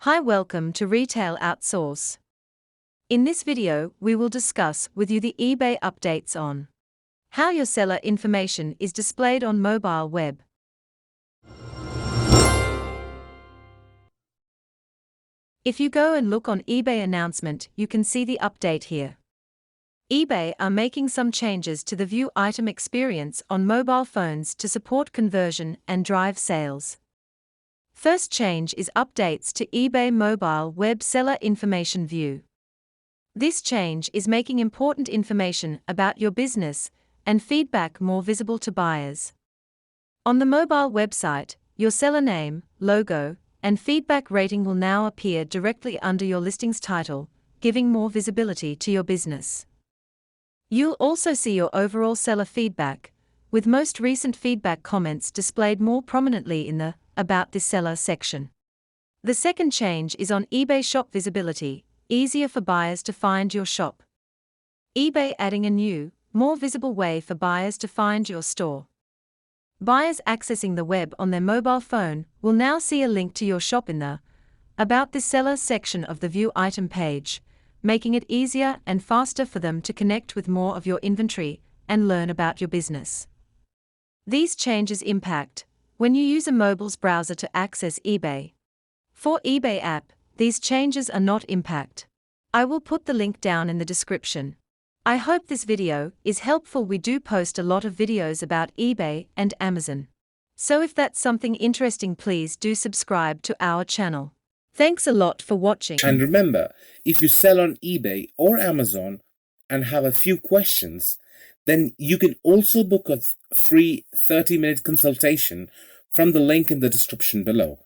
Hi, welcome to Retail-Outsource. In this video, we will discuss with you the eBay updates on how your seller information is displayed on mobile web. If you go and look on eBay announcement, you can see the update here. eBay are making some changes to the view item experience on mobile phones to support conversion and drive sales. First change is updates to eBay mobile web seller information view. This change is making important information about your business and feedback more visible to buyers. On the mobile website, your seller name, logo, and feedback rating will now appear directly under your listing's title, giving more visibility to your business. You'll also see your overall seller feedback, with most recent feedback comments displayed more prominently in the About This Seller section. The second change is on eBay shop visibility, easier for buyers to find your shop. eBay adding a new, more visible way for buyers to find your store. Buyers accessing the web on their mobile phone will now see a link to your shop in the About This Seller section of the View Item page, making it easier and faster for them to connect with more of your inventory and learn about your business. These changes impact when you use a mobile's browser to access eBay. For eBay app, these changes are not impact. I will put the link down in the description. I hope this video is helpful. We do post a lot of videos about eBay and Amazon. So if that's something interesting, please do subscribe to our channel. Thanks a lot for watching. And remember, if you sell on eBay or Amazon and have a few questions, then you can also book a free 30-minute consultation from the link in the description below.